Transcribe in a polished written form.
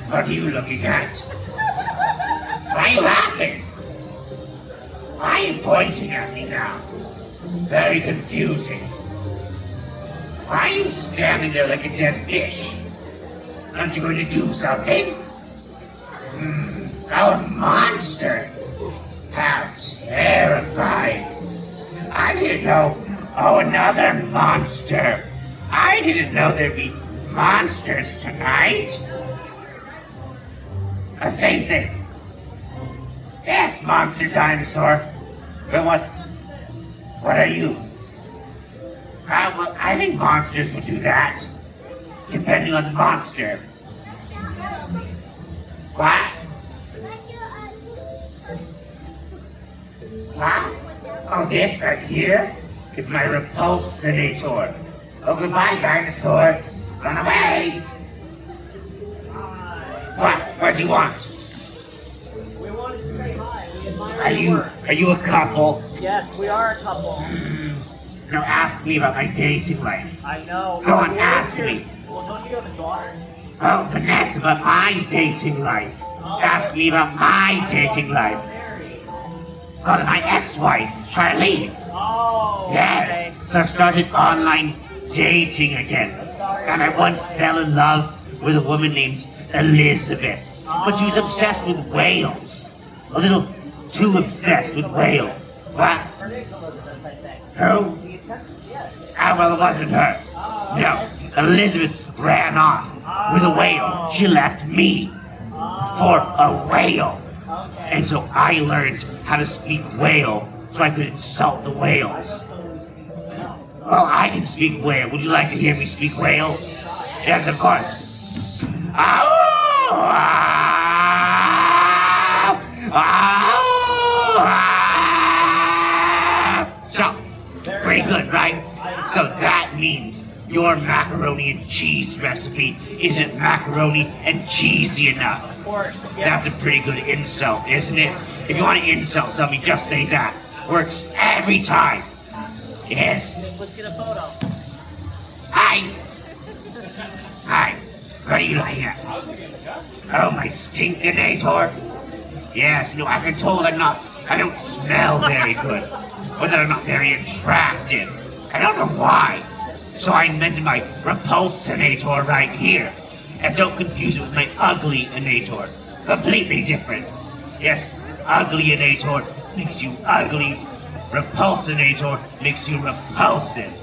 What are you looking at? Why are you laughing? Why are you pointing at me now? Very confusing. Why are you standing there like a dead fish? Aren't you going to do something? Oh, a monster! How terrifying! I didn't know. Oh, another monster! I didn't know there'd be monsters tonight. Same thing. Yes, monster dinosaur. But what are you? Well, I think monsters will do that, depending on the monster. What? What? Oh, this right here is my repulsinator. Oh, goodbye, dinosaur. Run away. What do you want? We wanted to say hi. We admire your work. Are you a couple? Yes, we are a couple. Now ask me about my dating life. I know. Go on, ask me. Well, don't you have a daughter? Oh, Vanessa, about my dating life. Ask me about my dating life. Oh, my ex-wife, Charlene. Oh, Yes, okay. so I started online dating again. And I once fell in love with a woman named Elizabeth. But she was obsessed with whales. A little too obsessed with whales. What? Her name's Elizabeth, I think. Who? Yes. Ah, well, it wasn't her. No, Elizabeth ran off with a whale. She left me for a whale. Okay. And so I learned how to speak whale so I could insult the whales. Well, I can speak whale. Would you like to hear me speak whale? Yes, of course. So, pretty good, right? So that means your macaroni and cheese recipe isn't macaroni and cheesy enough. Of course. Yeah. That's a pretty good insult, isn't it? If you want to insult somebody, just say that. Works every time. Yes. Let's get a photo. Hi. Hi. What are you looking at? Oh, my stinkinator? Yes, no, I've been told I don't smell very good. Or that I'm not very attractive. I don't know why. So I invented my repulsinator right here. And don't confuse it with my ugly-inator. Completely different. Yes, ugly-inator makes you ugly. Repulsinator makes you repulsive.